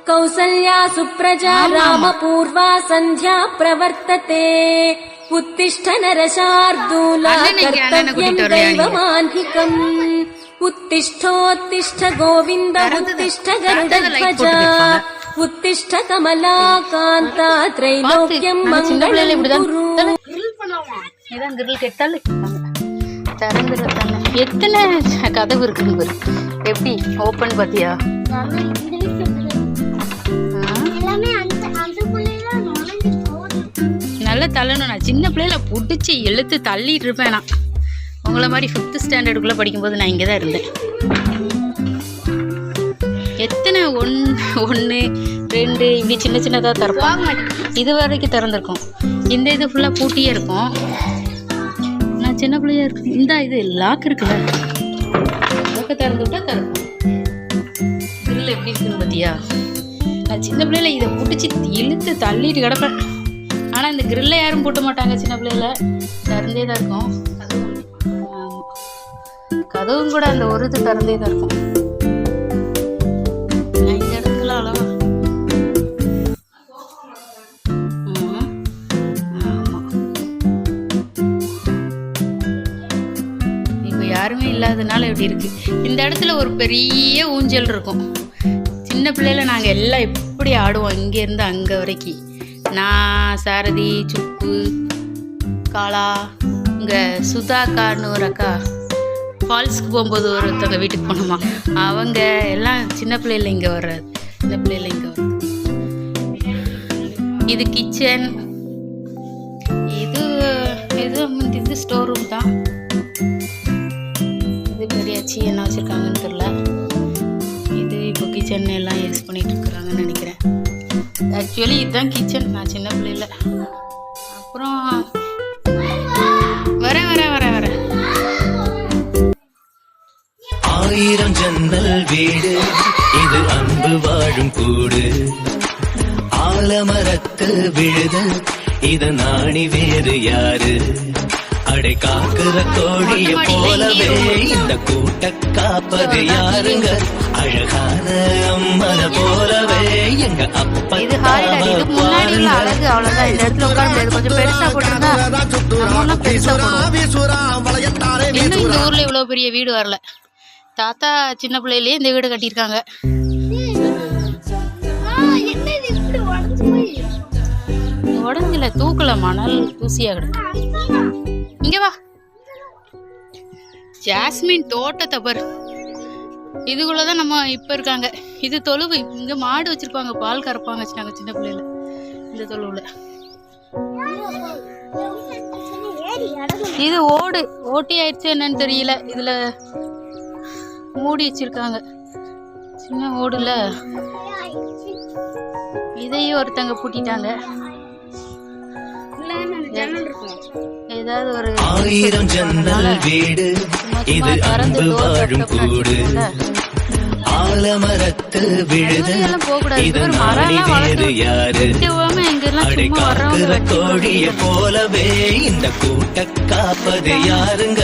कौसल्या सुप्रजा रामपूर्वा सन्ध्या प्रवर्तते उत्तिष्ठ नरशार्दूला कर्तव्यं दैवमान्धिकम् उत्तिष्ठोत्तिष्ठ गोविन्द उत्तिष्ठ गरुडध्वजा उत्तिष्ठ कमलाकान्ता त्रैलोक्यं मङ्गलं कुरु. இதான் கிரில் கெட்டாலும் திறந்துருத்தானே எத்தனை கதவு இருக்குன்னு எப்படி ஓப்பன் பார்த்தியா? நல்லா தள்ளணும். நான் சின்ன பிள்ளையில பிடிச்சி இழுத்து தள்ளிட்டு இருப்பேன். நான் உங்களை மாதிரி 5th ஸ்டாண்டர்டுக்குள்ளே படிக்கும்போது நான் இங்கே தான் இருந்தேன். எத்தனை 1 2 இப்படி சின்ன சின்னதாக திறப்போம். இது வரைக்கும் திறந்துருக்கும். இந்த இது ஃபுல்லாக பூட்டியே இருக்கும். நான் சின்ன பிள்ளையா இருக்கு. இந்த இது லாக் இருக்குல்ல, லாக்கை திறந்து விட்டா திறக்கும். கிரில் எப்படி இருக்குன்னு பார்த்தியா? நான் சின்ன பிள்ளையில இதை பிடிச்சி இழுத்து தள்ளிட்டு கிடப்பேன். ஆனால் இந்த கிரில்லை யாரும் போட்ட மாட்டாங்க. சின்ன பிள்ளையில திறந்தே தான் இருக்கும். கதவும் கூட அந்த ஒரு இது திறந்தே தான் இருக்கும். இந்த இடத்துல அளவா யாருமே இல்லாதனால எப்படி இருக்கு. இந்த இடத்துல ஒரு பெரிய ஊஞ்சல் இருக்கும். சின்ன பிள்ளையில நாங்கள் எல்லாம் எப்படி ஆடுவோம். இங்கேருந்து அங்கே வரைக்கும் நான், சாரதி, சுப்பு, காளா, இங்கே சுதாக்கான்னு ஒரு அக்கா ஃபால்ஸ்க்கு போகும்போது ஒருத்தவங்க வீட்டுக்கு போனோமா, அவங்க எல்லாம் சின்ன பிள்ளையில இங்கே வர்றது. சின்ன பிள்ளையில இங்கே வர்றது. இது கிச்சன். இது ஸ்டோர் ரூம் தான். பெரியாச்சி என்ன வச்சுருக்காங்கன்னு தெரியல. இது இப்போ கிச்சன் எல்லாம் யூஸ் பண்ணிட்டு இருக்கிறாங்கன்னு நினைக்கிறேன். ஆக்சுவலி இதுதான் கிச்சன் நான் சின்ன பிள்ளையில. அப்புறம் வரேன் 1000 ஜன்னல் வீடு இது அன்பு வாழும் கூடு. ஆலமரத்து விழுது இது நாணி வேறு யாரு? அடை காக்குற கோழிய போலவே இந்த கூட்ட காப்பது யாருங்க? அழகான அம்மன போலவே எங்க அப்பா. இது ஹாரிடாடி. இதுக்கு முன்னாடி உள்ள அழகு அவ்வளவுதான். இந்த இடத்துல உட்கார்ந்து கொஞ்சம் பெருசா போட்டிருந்தா பெருசா போடுவோம். இன்னும் இந்த ஊர்ல இவ்வளவு பெரிய வீடு வரல. தாத்தா சின்ன பிள்ளையிலேயே இந்த வீடு கட்டியிருக்காங்க. உடஞ்சில தூக்கல, மணல் தூசியா கிடக்கு. இங்க வா. ஜாஸ்மின் தோட்டத்தை பாரு. இதுக்குள்ளதான் நம்ம இப்ப இருக்காங்க. இது தொழுவு. இங்க மாடு வச்சிருப்பாங்க, பால் கறப்பாங்க சின்ன பிள்ளையில இந்த தொழுவுல. இது ஓட்டி ஆயிடுச்சு என்னன்னு தெரியல. இதுல மூடி வச்சிருக்காங்க சின்ன ஓடுல. இதையும் ஒருத்தங்க பூட்டிட்டாங்க. ஏதாவது ஒரு 1000 ஜன்னல் வீடு இது அன்பு வாழும் கூடு. ஆலமரத்து விழுது இது நாணி வேறு யாரு? அடை காக்குற கோழிய போலவே இந்த கூட்ட காப்பது யாருங்க?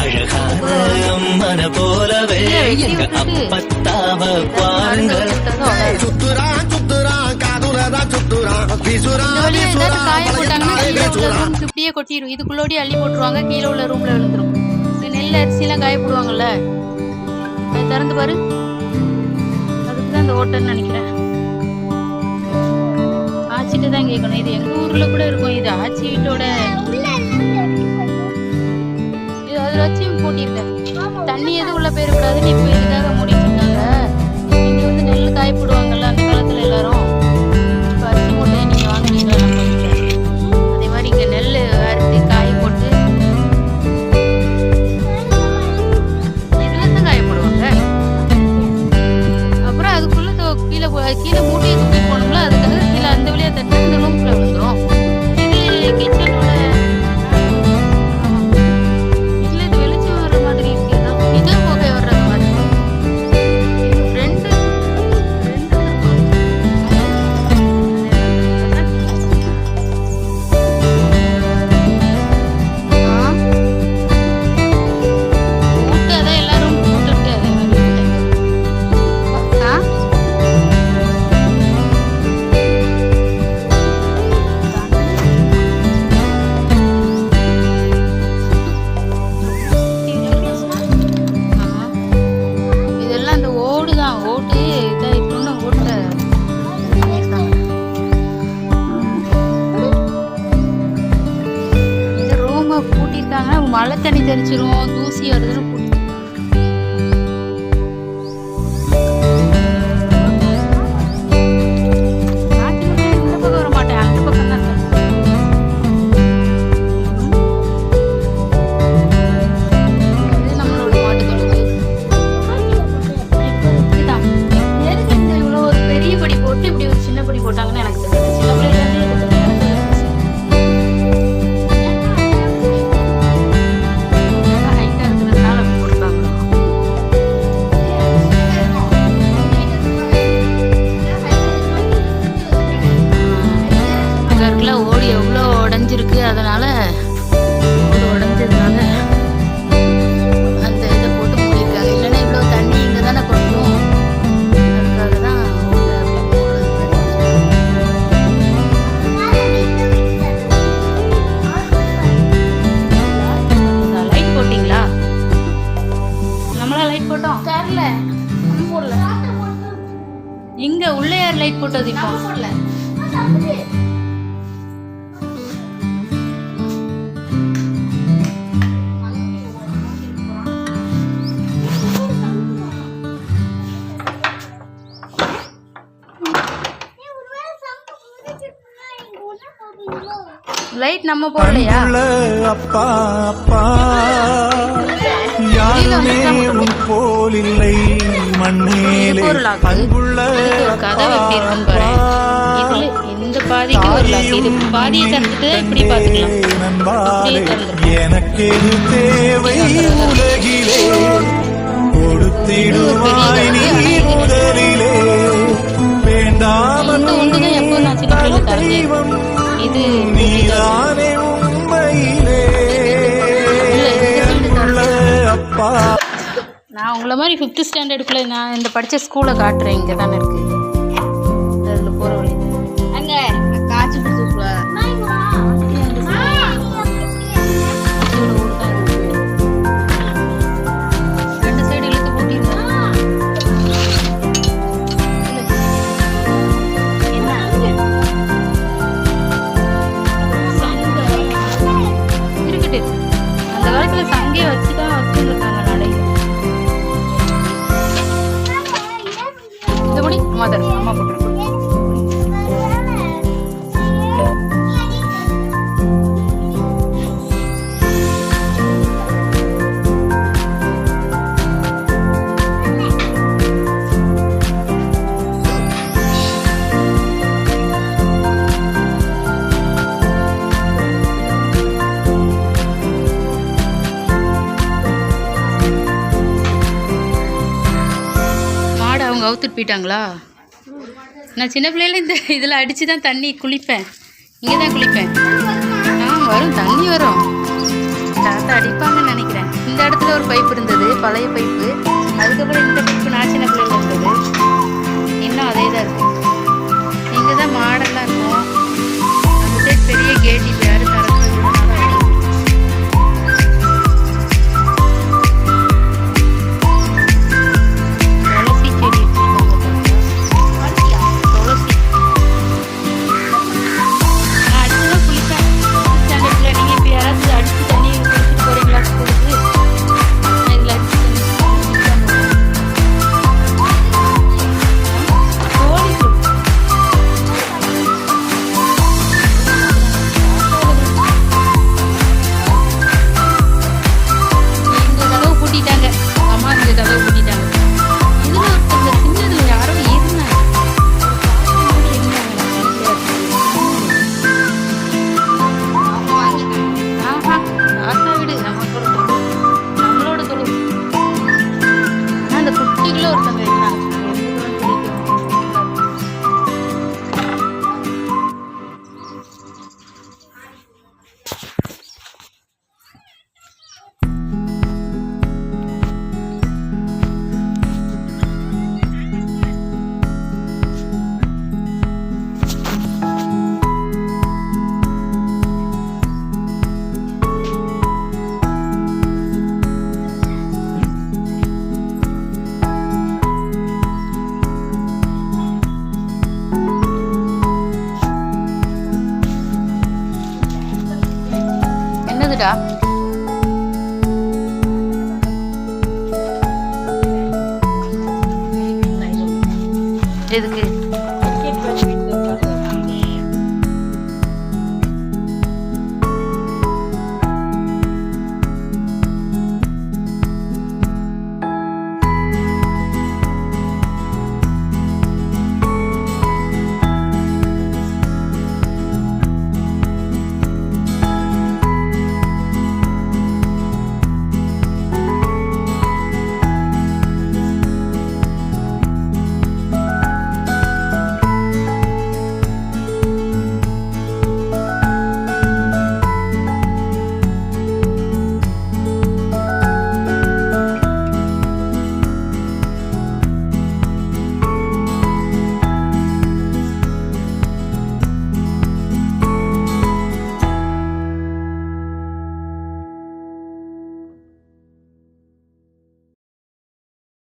அழகான அம்மன போலவே எங்க அப்பத்தாவ பாருங்க. இப்படியே கொட்டிடும். இதுக்குள்ளோடி அள்ளி போட்டுருவாங்க. கீழே உள்ள ரூம்ல விழுந்துரும். நெல் அரிசி எல்லாம் காய போடுவாங்கல்ல, அதை திறந்து பாரு. அதுக்குதான் அந்த ஓட்டன்னு நினைக்கிறேன். ஆச்சிட்டு தான் கேட்கணும். இது எங்க ஊர்ல கூட இருக்கும். இது ஆச்சி வீட்டோட. இது அதில் வச்சு பூட்டியிருக்கேன். தண்ணி எதுவும் உள்ள போயிடக்கூடாதுன்னு இப்போ இதுக்காக மூடிட்டு இருக்காங்க. இங்க வந்து நெல் காய போடுவாங்கல்ல அந்த காலத்துல எல்லாரும். இப்போ அரிசி மூட்டையை நீங்க வாங்குறீங்களா? அதே மாதிரி இங்க நெல் அரிசி காய போட்டு இதுல இருந்து காய போடுவாங்க. அப்புறம் அதுக்குள்ள கீழே மூட்டையை தூக்கி போகணும்ல, அதுக்காக கீழே அந்த வழியா தட்டி இந்த ரூம்குள்ள விழுந்துரும். இது கிச்சனோட. இதுல இது வெளிச்சம் வர்ற மாதிரி இருக்கு. இது புகை வர்றது மாதிரி. ரெண்டு மழை தண்ணி தெரிச்சிரும், தூசி வருதுன்னு வர மாட்டேன். அந்த பக்கம் தான் இது நம்மளோட மாட்டு தொழுவு. இதுதான். எதுக்கு இந்த இவ்வளோ ஒரு பெரிய படி போட்டு இப்படி ஒரு சின்ன படி போட்டாங்கன்னு எனக்கு தெரியல. சின்ன பிள்ளைலேருந்தே இது தெரியாது. ஹைட்டாக இருக்கிறதுனால அப்படி போட்டுருக்காங்க. அங்கே இருக்குல்ல ஓடி எவ்வளோ உடஞ்சிருக்கு, அதனால ஓடு உடஞ்சதுனால அந்த இதை போட்டு மூடியிருக்காங்க. இல்லைன்னா இவ்வளோ தண்ணி இங்கே தானே கொட்டும், அதுக்காக தான் ஓடு அப்படி போடுறது. லைட் போட்டிங்களா? நம்மளா லைட் போட்டோம் தெரியல. போடல. இங்க உள்ள யார் லைட் போட்டது? இப்போ போடல. லைட் நம்ம போடலையா? அப்பா அப்பா யாருமே உன் போல் இல்லை மண்ணேலே அன்புள்ள கதவு எப்படி இருக்குன்னு பாரு. இதுல இந்த பாதிக்கு ஒரு லாக், இது பாதியை தந்துட்டு இப்படி பாத்துக்கலாம். எனக்கு தேவை உலகிலே கொடுத்திடுவாய் நீ முதலிலே வேண்டாமல் ஒன்றுதான் எப்போ நான் சின்ன பிள்ளைல தரேன். இது நீதானே உண்மையிலே அப்பா. நான் உங்களை மாதிரி 5th ஸ்டாண்டர்டுக்குள்ளே நான் இந்த படித்த ஸ்கூலை காட்டுறேன். இங்கே தானே இருக்குது, அதில் போகிற வழி அங்கே காய்ச்சி கொடுத்துருக்குல. ரெண்டு சைடு இழுத்து பூட்டிருந்தேன். இருக்கட்டு, அந்த காலத்தில் சங்கே வச்சு தான் வச்சுருக்காங்க நடையில். இந்த முடி மதர் அம்மா போட்டுருக்கு. அவங்க அவுத்துட்டு போயிட்டாங்களா? நான் சின்ன பிள்ளையில இந்த இதில் அடித்து தான் தண்ணி குளிப்பேன். இங்கே தான் குளிப்பேன். வரும் தண்ணி வரும். தாத்தா அடிப்பாங்கன்னு நினைக்கிறேன். இந்த இடத்துல ஒரு பைப் இருந்தது, பழைய பைப்பு. அதுக்கப்புறம் இந்த பைப்பு நான் சின்ன பிள்ளையில இருந்தது. இன்னும் அதே தான் இருக்குது. இங்கே தான் மாடெல்லாம் இருக்கும். அந்த சைடு பெரிய கேட் இப்போ யாரும் தரது. என்னதுடா? எதுக்கு